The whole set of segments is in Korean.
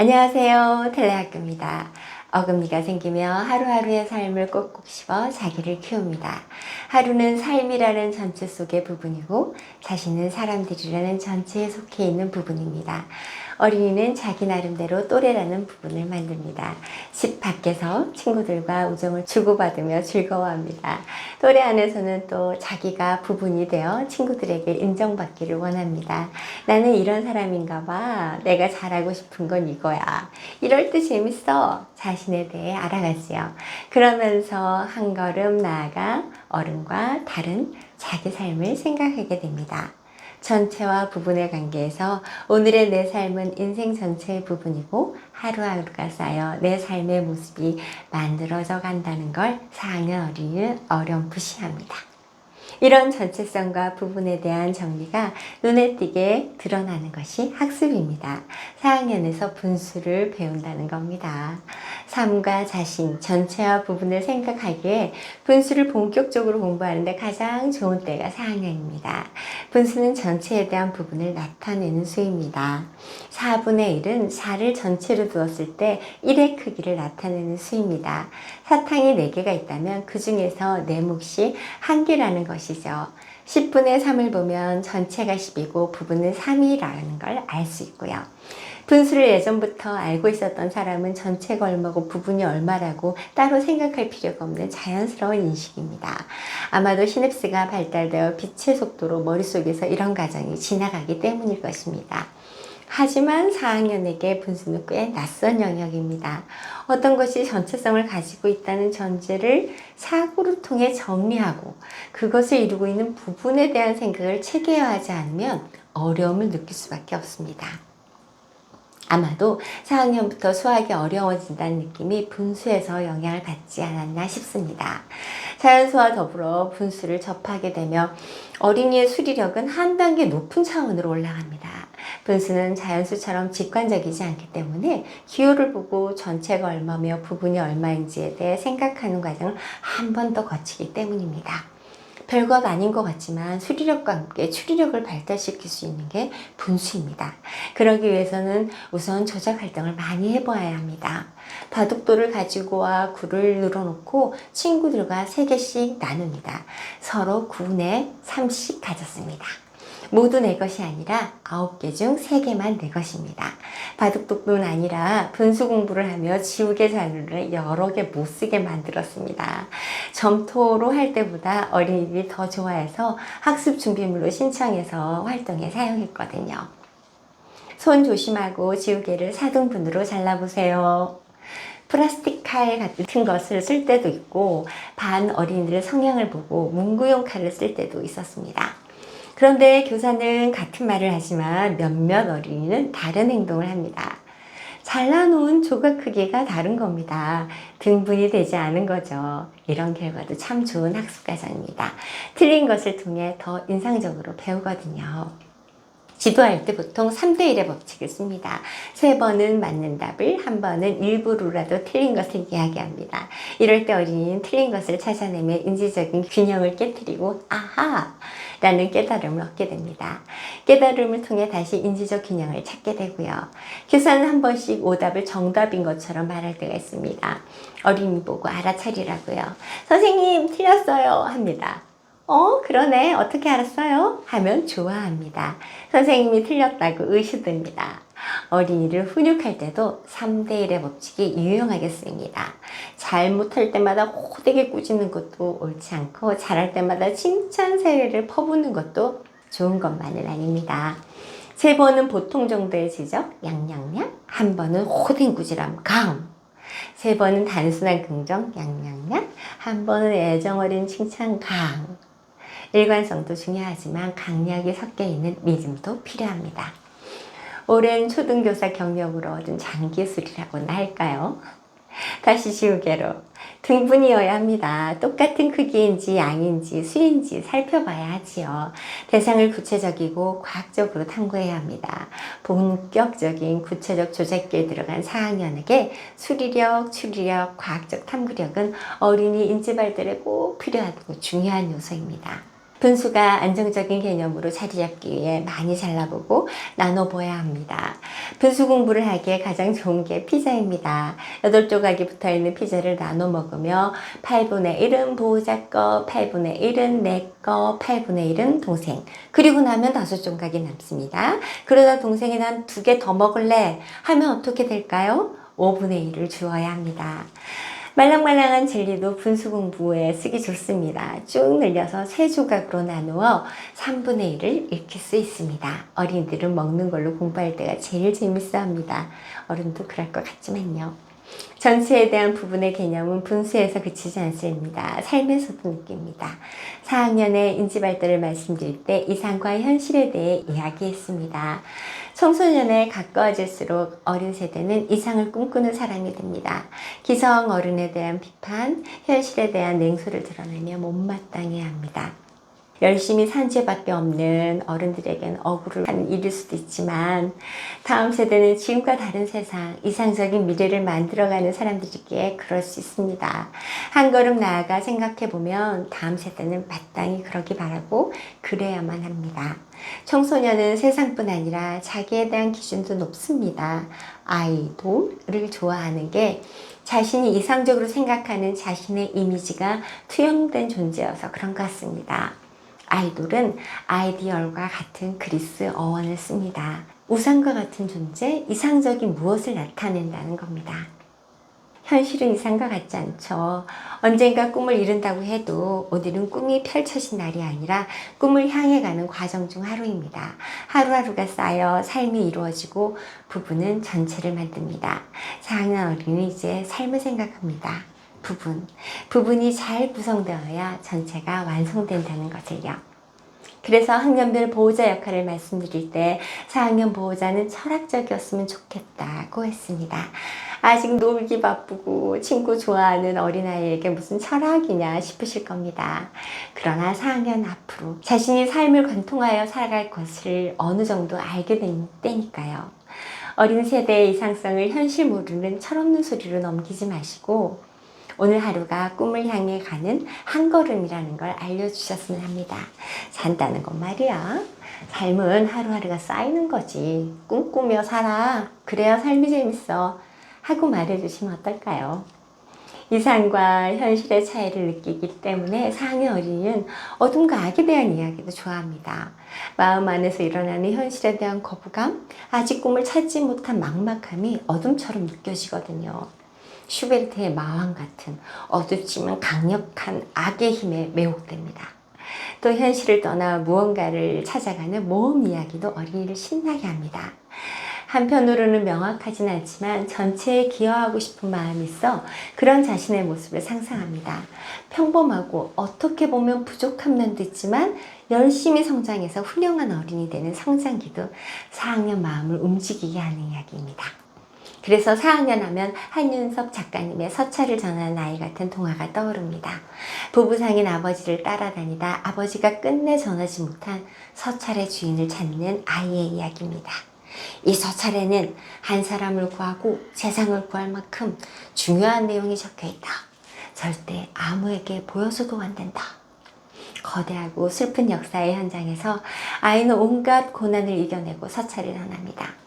안녕하세요. 텔레학교입니다. 어금니가 생기며 하루하루의 삶을 꼭꼭 씹어 자기를 키웁니다. 하루는 삶이라는 전체 속의 부분이고 자신은 사람들이라는 전체에 속해 있는 부분입니다. 어린이는 자기 나름대로 또래라는 부분을 만듭니다. 집 밖에서 친구들과 우정을 주고받으며 즐거워합니다. 또래 안에서는 또 자기가 부분이 되어 친구들에게 인정받기를 원합니다. 나는 이런 사람인가 봐. 내가 잘하고 싶은 건 이거야. 이럴 때 재밌어. 자신에 대해 알아가지요. 그러면서 한 걸음 나아가 어른과 다른 자기 삶을 생각하게 됩니다. 전체와 부분의 관계에서 오늘의 내 삶은 인생 전체의 부분이고 하루하루가 쌓여 내 삶의 모습이 만들어져 간다는 걸 4학년 어린이는 어렴풋이 합니다. 이런 전체성과 부분에 대한 정리가 눈에 띄게 드러나는 것이 학습입니다. 4학년에서 분수를 배운다는 겁니다. 삶과 자신, 전체와 부분을 생각하기에 분수를 본격적으로 공부하는데 가장 좋은 때가 4학년입니다. 분수는 전체에 대한 부분을 나타내는 수입니다. 4분의 1은 4를 전체로 두었을 때 1의 크기를 나타내는 수입니다. 사탕이 4개가 있다면 그 중에서 내 몫이 1개라는 것이죠. 10분의 3을 보면 전체가 10이고 부분은 3이라는 걸 알 수 있고요. 분수를 예전부터 알고 있었던 사람은 전체가 얼마고 부분이 얼마라고 따로 생각할 필요가 없는 자연스러운 인식입니다. 아마도 시냅스가 발달되어 빛의 속도로 머릿속에서 이런 과정이 지나가기 때문일 것입니다. 하지만 4학년에게 분수는 꽤 낯선 영역입니다. 어떤 것이 전체성을 가지고 있다는 전제를 사고를 통해 정리하고 그것을 이루고 있는 부분에 대한 생각을 체계화하지 않으면 어려움을 느낄 수밖에 없습니다. 아마도 4학년부터 수학이 어려워진다는 느낌이 분수에서 영향을 받지 않았나 싶습니다. 자연수와 더불어 분수를 접하게 되며 어린이의 수리력은 한 단계 높은 차원으로 올라갑니다. 분수는 자연수처럼 직관적이지 않기 때문에 기호를 보고 전체가 얼마며 부분이 얼마인지에 대해 생각하는 과정을 한 번 더 거치기 때문입니다. 별것 아닌 것 같지만 수리력과 함께 추리력을 발달시킬 수 있는 게 분수입니다. 그러기 위해서는 우선 조작 활동을 많이 해보아야 합니다. 바둑돌을 가지고 와 굴을 늘어놓고 친구들과 3개씩 나눕니다. 서로 9분의 3씩 가졌습니다. 모두 내 것이 아니라 9개 중 3개만 내 것입니다. 바둑돌뿐 아니라 분수 공부를 하며 지우개 자료를 여러 개 못 쓰게 만들었습니다. 점토로 할 때보다 어린이들이 더 좋아해서 학습 준비물로 신청해서 활동에 사용했거든요. 손 조심하고 지우개를 4등분으로 잘라보세요. 플라스틱 칼 같은 것을 쓸 때도 있고 반 어린이들의 성향을 보고 문구용 칼을 쓸 때도 있었습니다. 그런데 교사는 같은 말을 하지만 몇몇 어린이는 다른 행동을 합니다. 잘라놓은 조각 크기가 다른 겁니다. 등분이 되지 않은 거죠. 이런 결과도 참 좋은 학습 과정입니다. 틀린 것을 통해 더 인상적으로 배우거든요. 지도할 때 보통 3대1의 법칙을 씁니다. 3번은 맞는 답을, 1번은 일부러라도 틀린 것을 이야기합니다. 이럴 때 어린이는 틀린 것을 찾아내며 인지적인 균형을 깨트리고 아하! 라는 깨달음을 얻게 됩니다. 깨달음을 통해 다시 인지적 균형을 찾게 되고요. 교사는 한 번씩 오답을 정답인 것처럼 말할 때가 있습니다. 어린이 보고 알아차리라고요. 선생님 틀렸어요 합니다. 그러네. 어떻게 알았어요? 하면 좋아합니다. 선생님이 틀렸다고 의심됩니다. 어린이를 훈육할 때도 3대1의 법칙이 유용하게 쓰입니다. 잘못할 때마다 호되게 꾸짖는 것도 옳지 않고 잘할 때마다 칭찬 세례를 퍼붓는 것도 좋은 것만은 아닙니다. 3번은 보통 정도의 지적, 양양양. 1번은 호된 꾸지람, 강. 3번은 단순한 긍정, 양양양. 1번은 애정어린 칭찬, 강. 일관성도 중요하지만 강약이 섞여 있는 리듬도 필요합니다. 오랜 초등교사 경력으로 얻은 장기술이라고나 할까요? 다시 지우개로. 등분이어야 합니다. 똑같은 크기인지 양인지 수인지 살펴봐야 하지요. 대상을 구체적이고 과학적으로 탐구해야 합니다. 본격적인 구체적 조작기에 들어간 4학년에게 수리력, 추리력, 과학적 탐구력은 어린이 인지 발달에 꼭 필요하고 중요한 요소입니다. 분수가 안정적인 개념으로 자리 잡기 위해 많이 잘라보고 나눠봐야 합니다. 분수 공부를 하기에 가장 좋은 게 피자입니다. 8조각이 붙어있는 피자를 나눠 먹으며 8분의 1은 보호자 거, 8분의 1은 내 거, 8분의 1은 동생. 그리고 나면 5조각이 남습니다. 그러다 동생이 난 2개 더 먹을래 하면 어떻게 될까요? 5분의 1을 주어야 합니다. 말랑말랑한 젤리도 분수 공부에 쓰기 좋습니다. 쭉 늘려서 3조각으로 나누어 3분의 1을 익힐 수 있습니다. 어린이들은 먹는 걸로 공부할 때가 제일 재밌어 합니다. 어른도 그럴 것 같지만요. 전체에 대한 부분의 개념은 분수에서 그치지 않습니다. 삶에서도 느낍니다. 4학년의 인지발달을 말씀드릴 때 이상과 현실에 대해 이야기했습니다. 청소년에 가까워질수록 어린 세대는 이상을 꿈꾸는 사람이 됩니다. 기성 어른에 대한 비판, 현실에 대한 냉소를 드러내며 못마땅해 합니다. 열심히 산 죄밖에 없는 어른들에겐 억울한 일일 수도 있지만 다음 세대는 지금과 다른 세상, 이상적인 미래를 만들어가는 사람들이기에 그럴 수 있습니다. 한 걸음 나아가 생각해보면 다음 세대는 마땅히 그러기 바라고 그래야만 합니다. 청소년은 세상뿐 아니라 자기에 대한 기준도 높습니다. 아이돌을 좋아하는 게 자신이 이상적으로 생각하는 자신의 이미지가 투영된 존재여서 그런 것 같습니다. 아이돌은 아이디얼과 같은 그리스 어원을 씁니다. 우상과 같은 존재, 이상적인 무엇을 나타낸다는 겁니다. 현실은 이상과 같지 않죠. 언젠가 꿈을 이룬다고 해도 오늘은 꿈이 펼쳐진 날이 아니라 꿈을 향해 가는 과정 중 하루입니다. 하루하루가 쌓여 삶이 이루어지고 부부는 전체를 만듭니다. 4학년 어린이는 이제 삶을 생각합니다. 부분이 잘 구성되어야 전체가 완성된다는 것을요. 그래서 학년별 보호자 역할을 말씀드릴 때 4학년 보호자는 철학적이었으면 좋겠다고 했습니다. 아직 놀기 바쁘고 친구 좋아하는 어린아이에게 무슨 철학이냐 싶으실 겁니다. 그러나 4학년 앞으로 자신이 삶을 관통하여 살아갈 것을 어느 정도 알게 된 때니까요. 어린 세대의 이상성을 현실 모르는 철없는 소리로 넘기지 마시고 오늘 하루가 꿈을 향해 가는 한 걸음이라는 걸 알려주셨으면 합니다. 산다는 건 말이야. 삶은 하루하루가 쌓이는 거지. 꿈꾸며 살아. 그래야 삶이 재밌어. 하고 말해주시면 어떨까요? 이상과 현실의 차이를 느끼기 때문에 4학년 어린이는 어둠과 악에 대한 이야기도 좋아합니다. 마음 안에서 일어나는 현실에 대한 거부감, 아직 꿈을 찾지 못한 막막함이 어둠처럼 느껴지거든요. 슈베르트의 마왕 같은 어둡지만 강력한 악의 힘에 매혹됩니다. 또 현실을 떠나 무언가를 찾아가는 모험 이야기도 어린이를 신나게 합니다. 한편으로는 명확하진 않지만 전체에 기여하고 싶은 마음이 있어 그런 자신의 모습을 상상합니다. 평범하고 어떻게 보면 부족한 면도 있지만 열심히 성장해서 훌륭한 어린이 되는 성장기도 4학년 마음을 움직이게 하는 이야기입니다. 그래서 4학년 하면 한윤섭 작가님의 서찰을 전하는 아이 같은 동화가 떠오릅니다. 부부상인 아버지를 따라다니다 아버지가 끝내 전하지 못한 서찰의 주인을 찾는 아이의 이야기입니다. 이 서찰에는 한 사람을 구하고 세상을 구할 만큼 중요한 내용이 적혀있다. 절대 아무에게 보여서도 안 된다. 거대하고 슬픈 역사의 현장에서 아이는 온갖 고난을 이겨내고 서찰을 전합니다.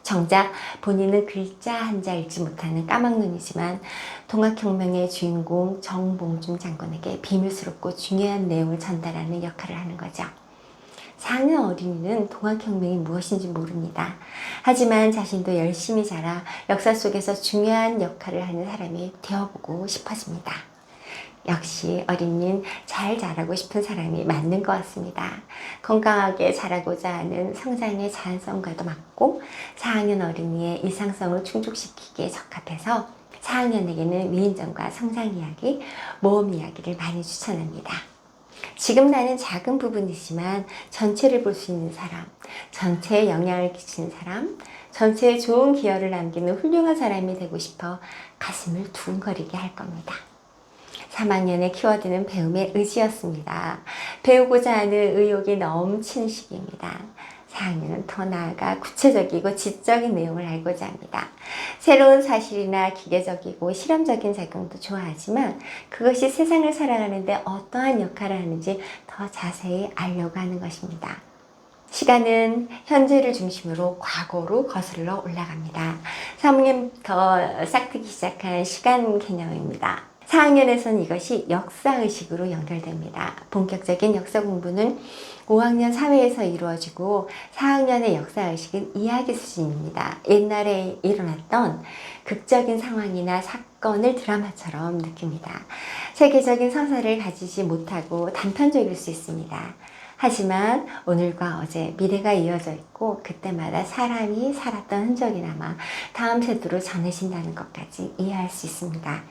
정작 본인은 글자 한자 읽지 못하는 까막눈이지만 동학혁명의 주인공 정봉준 장군에게 비밀스럽고 중요한 내용을 전달하는 역할을 하는 거죠. 4학년 어린이는 동학혁명이 무엇인지 모릅니다. 하지만 자신도 열심히 자라 역사 속에서 중요한 역할을 하는 사람이 되어보고 싶어집니다. 역시 어린이는 잘 자라고 싶은 사람이 맞는 것 같습니다. 건강하게 자라고자 하는 성장의 자연성과도 맞고 4학년 어린이의 이상성을 충족시키기에 적합해서 4학년에게는 위인전과 성장 이야기, 모험 이야기를 많이 추천합니다. 지금 나는 작은 부분이지만 전체를 볼 수 있는 사람, 전체에 영향을 끼치는 사람, 전체에 좋은 기여를 남기는 훌륭한 사람이 되고 싶어 가슴을 두근거리게 할 겁니다. 3학년의 키워드는 배움의 의지였습니다. 배우고자 하는 의욕이 넘치는 시기입니다. 4학년은 더 나아가 구체적이고 지적인 내용을 알고자 합니다. 새로운 사실이나 기계적이고 실험적인 작용도 좋아하지만 그것이 세상을 살아가는데 어떠한 역할을 하는지 더 자세히 알려고 하는 것입니다. 시간은 현재를 중심으로 과거로 거슬러 올라갑니다. 3학년부터 싹트기 시작한 시간 개념입니다. 4학년에서는 이것이 역사의식으로 연결됩니다. 본격적인 역사 공부는 5학년 사회에서 이루어지고 4학년의 역사의식은 이야기 수준입니다. 옛날에 일어났던 극적인 상황이나 사건을 드라마처럼 느낍니다. 세계적인 서사를 가지지 못하고 단편적일 수 있습니다. 하지만 오늘과 어제, 미래가 이어져 있고 그때마다 사람이 살았던 흔적이 남아 다음 세대로 전해진다는 것까지 이해할 수 있습니다.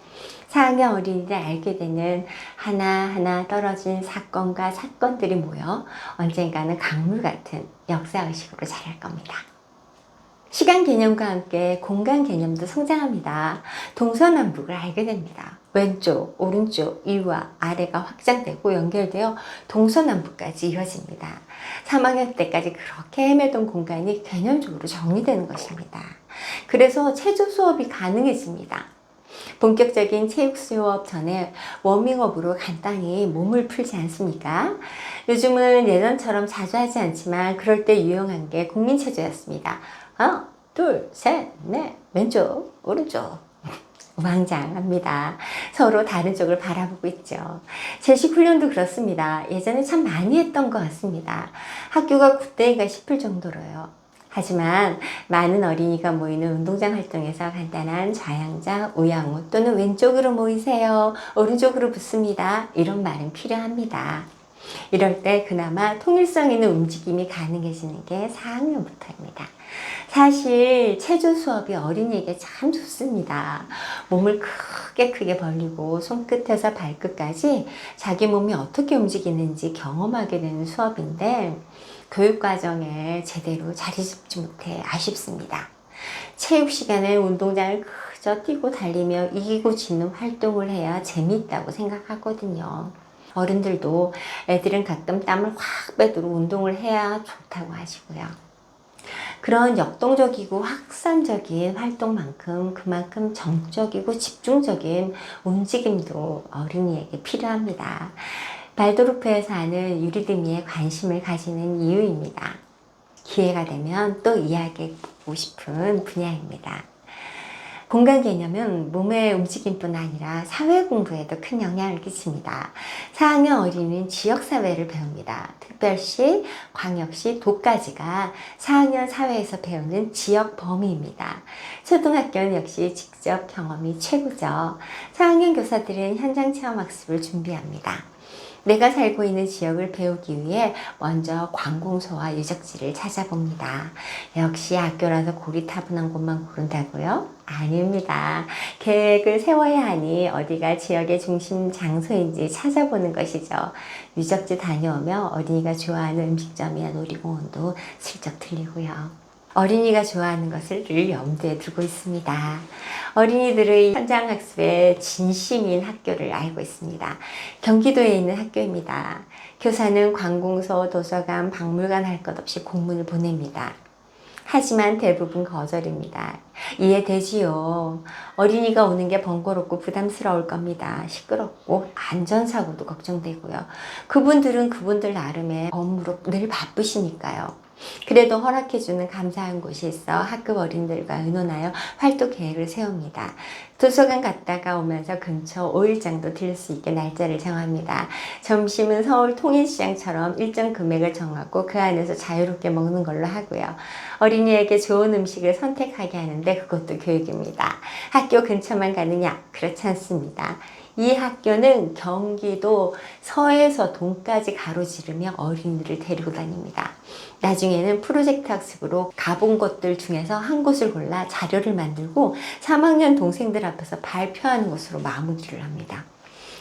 4학년 어린이들 알게 되는 하나하나 떨어진 사건과 사건들이 모여 언젠가는 강물 같은 역사의식으로 자랄 겁니다. 시간 개념과 함께 공간 개념도 성장합니다. 동서남북을 알게 됩니다. 왼쪽, 오른쪽, 위와 아래가 확장되고 연결되어 동서남북까지 이어집니다. 3학년 때까지 그렇게 헤매던 공간이 개념적으로 정리되는 것입니다. 그래서 체조 수업이 가능해집니다. 본격적인 체육 수업 전에 워밍업으로 간단히 몸을 풀지 않습니까? 요즘은 예전처럼 자주 하지 않지만 그럴 때 유용한 게 국민체조였습니다. 하나, 둘, 셋, 넷, 왼쪽, 오른쪽. 우왕좌왕합니다. 서로 다른 쪽을 바라보고 있죠. 제식 훈련도 그렇습니다. 예전에 참 많이 했던 것 같습니다. 학교가 굿데이가 싶을 정도로요. 하지만 많은 어린이가 모이는 운동장 활동에서 간단한 좌양자, 우양우 또는 왼쪽으로 모이세요, 오른쪽으로 붙습니다, 이런 말은 필요합니다. 이럴 때 그나마 통일성 있는 움직임이 가능해지는 게 4학년부터입니다. 사실 체조 수업이 어린이에게 참 좋습니다. 몸을 크게 벌리고 손끝에서 발끝까지 자기 몸이 어떻게 움직이는지 경험하게 되는 수업인데 교육과정에 제대로 자리 잡지 못해 아쉽습니다. 체육 시간에 운동장을 그저 뛰고 달리며 이기고 지는 활동을 해야 재미있다고 생각하거든요. 어른들도 애들은 가끔 땀을 확 빼도록 운동을 해야 좋다고 하시고요. 그런 역동적이고 확산적인 활동만큼 그만큼 정적이고 집중적인 움직임도 어린이에게 필요합니다. 발도르프에서 하는 유리드미에 관심을 가지는 이유입니다. 기회가 되면 또 이야기해보고 싶은 분야입니다. 공간 개념은 몸의 움직임뿐 아니라 사회 공부에도 큰 영향을 끼칩니다. 4학년 어린이는 지역사회를 배웁니다. 특별시, 광역시, 도까지가 4학년 사회에서 배우는 지역 범위입니다. 초등학교는 역시 직접 경험이 최고죠. 4학년 교사들은 현장 체험 학습을 준비합니다. 내가 살고 있는 지역을 배우기 위해 먼저 관공서와 유적지를 찾아봅니다. 역시 학교라서 고리타분한 곳만 고른다고요? 아닙니다. 계획을 세워야 하니 어디가 지역의 중심 장소인지 찾아보는 것이죠. 유적지 다녀오며 어린이가 좋아하는 음식점이나 놀이공원도 슬쩍 들리고요. 어린이가 좋아하는 것을 늘 염두에 두고 있습니다. 어린이들의 현장학습에 진심인 학교를 알고 있습니다. 경기도에 있는 학교입니다. 교사는 관공서, 도서관, 박물관 할 것 없이 공문을 보냅니다. 하지만 대부분 거절입니다. 이해되지요. 어린이가 오는 게 번거롭고 부담스러울 겁니다. 시끄럽고 안전사고도 걱정되고요. 그분들은 그분들 나름의 업무로 늘 바쁘시니까요. 그래도 허락해주는 감사한 곳이 있어 학급 어린이들과 의논하여 활동 계획을 세웁니다. 도서관 갔다가 오면서 근처 5일장도 들릴 수 있게 날짜를 정합니다. 점심은 서울 통일시장처럼 일정 금액을 정하고 그 안에서 자유롭게 먹는 걸로 하고요. 어린이에게 좋은 음식을 선택하게 하는데 그것도 교육입니다. 학교 근처만 가느냐? 그렇지 않습니다. 이 학교는 경기도 서에서 동까지 가로지르며 어린이들을 데리고 다닙니다. 나중에는 프로젝트 학습으로 가본 곳들 중에서 한 곳을 골라 자료를 만들고 3학년 동생들 앞에서 발표하는 것으로 마무리를 합니다.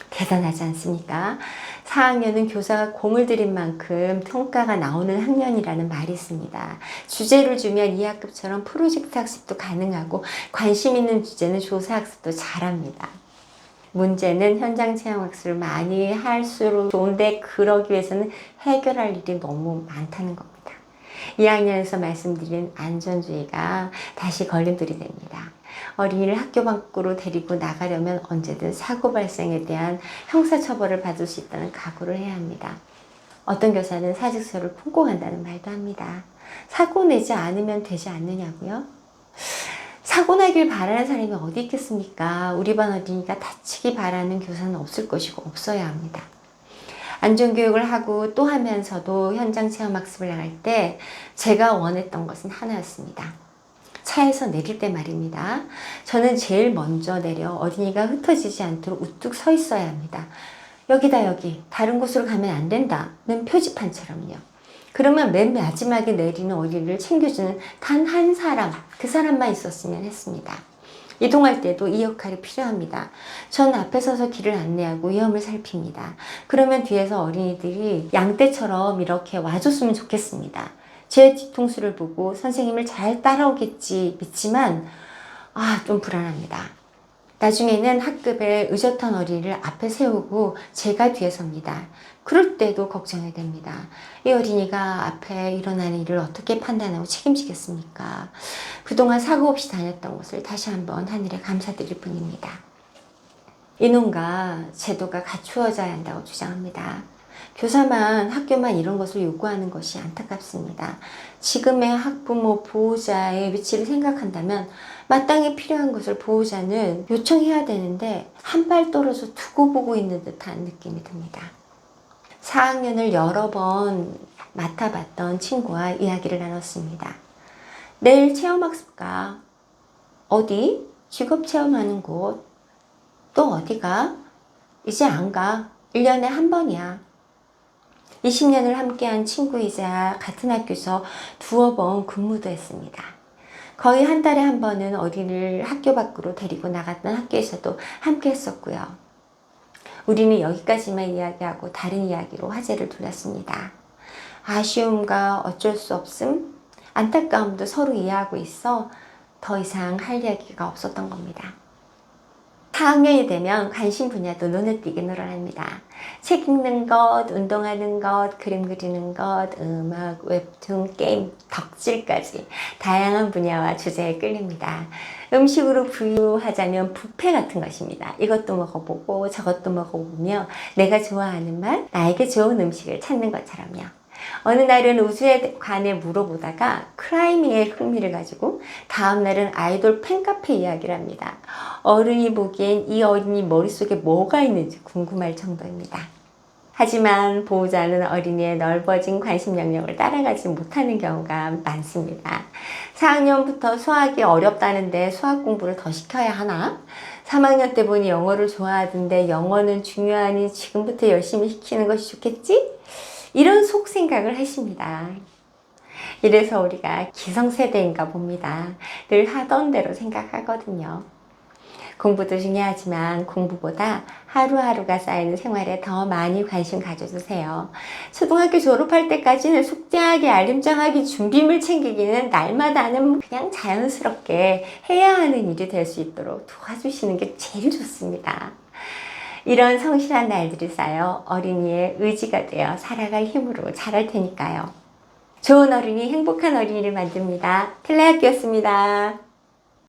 대단하지 않습니까? 4학년은 교사가 공을 들인 만큼 성과가 나오는 학년이라는 말이 있습니다. 주제를 주면 2학급처럼 프로젝트 학습도 가능하고 관심 있는 주제는 조사 학습도 잘합니다. 문제는 현장 체험 학습을 많이 할수록 좋은데 그러기 위해서는 해결할 일이 너무 많다는 겁니다. 2학년에서 말씀드린 안전주의가 다시 걸림돌이 됩니다. 어린이를 학교 밖으로 데리고 나가려면 언제든 사고 발생에 대한 형사처벌을 받을 수 있다는 각오를 해야 합니다. 어떤 교사는 사직서를 품고 간다는 말도 합니다. 사고 내지 않으면 되지 않느냐고요? 사고 나길 바라는 사람이 어디 있겠습니까? 우리 반 어린이가 다치기 바라는 교사는 없을 것이고 없어야 합니다. 안전교육을 하고 또 하면서도 현장 체험학습을 나갈 때 제가 원했던 것은 하나였습니다. 차에서 내릴 때 말입니다. 저는 제일 먼저 내려 어린이가 흩어지지 않도록 우뚝 서 있어야 합니다. 여기다 여기 다른 곳으로 가면 안 된다는 표지판처럼요. 그러면 맨 마지막에 내리는 어린이를 챙겨주는 단 한 사람, 그 사람만 있었으면 했습니다. 이동할 때도 이 역할이 필요합니다. 전 앞에 서서 길을 안내하고 위험을 살핍니다. 그러면 뒤에서 어린이들이 양떼처럼 이렇게 와줬으면 좋겠습니다. 제 뒤통수를 보고 선생님을 잘 따라오겠지 믿지만 좀 불안합니다. 나중에는 학급에 의젓한 어린이를 앞에 세우고 제가 뒤에 섭니다. 그럴 때도 걱정이 됩니다. 이 어린이가 앞에 일어나는 일을 어떻게 판단하고 책임지겠습니까? 그동안 사고 없이 다녔던 것을 다시 한번 하늘에 감사드릴 뿐입니다. 인원과 제도가 갖추어져야 한다고 주장합니다. 교사만 학교만 이런 것을 요구하는 것이 안타깝습니다. 지금의 학부모 보호자의 위치를 생각한다면 마땅히 필요한 것을 보호자는 요청해야 되는데 한 발 떨어져 두고 보고 있는 듯한 느낌이 듭니다. 4학년을 여러 번 맡아봤던 친구와 이야기를 나눴습니다. 내일 체험학습가 어디? 직업체험하는 곳 또 어디가? 이제 안 가. 1년에 한 번이야. 20년을 함께한 친구이자 같은 학교에서 두어 번 근무도 했습니다. 거의 한 달에 한 번은 어린이를 학교 밖으로 데리고 나갔던 학교에서도 함께 했었고요. 우리는 여기까지만 이야기하고 다른 이야기로 화제를 돌렸습니다. 아쉬움과 어쩔 수 없음, 안타까움도 서로 이해하고 있어 더 이상 할 이야기가 없었던 겁니다. 4학년이 되면 관심 분야도 눈에 띄게 늘어납니다. 책 읽는 것, 운동하는 것, 그림 그리는 것, 음악, 웹툰, 게임, 덕질까지 다양한 분야와 주제에 끌립니다. 음식으로 부유하자면 뷔페 같은 것입니다. 이것도 먹어보고 저것도 먹어보며 내가 좋아하는 맛, 나에게 좋은 음식을 찾는 것처럼요. 어느 날은 우주에 관해 물어보다가 클라이밍에 흥미를 가지고 다음 날은 아이돌 팬카페 이야기를 합니다. 어른이 보기엔 이 어린이 머릿속에 뭐가 있는지 궁금할 정도입니다. 하지만 보호자는 어린이의 넓어진 관심 영역을 따라가지 못하는 경우가 많습니다. 4학년부터 수학이 어렵다는데 수학 공부를 더 시켜야 하나? 3학년 때 보니 영어를 좋아하던데 영어는 중요하니 지금부터 열심히 시키는 것이 좋겠지? 이런 속생각을 하십니다. 이래서 우리가 기성세대인가 봅니다. 늘 하던 대로 생각하거든요. 공부도 중요하지만 공부보다 하루하루가 쌓이는 생활에 더 많이 관심 가져주세요. 초등학교 졸업할 때까지는 숙제하기, 알림장하기, 준비물 챙기기는 날마다 하는 그냥 자연스럽게 해야 하는 일이 될 수 있도록 도와주시는 게 제일 좋습니다. 이런 성실한 날들이 쌓여 어린이의 의지가 되어 살아갈 힘으로 자랄 테니까요. 좋은 어린이, 행복한 어린이를 만듭니다. 텔레학교였습니다.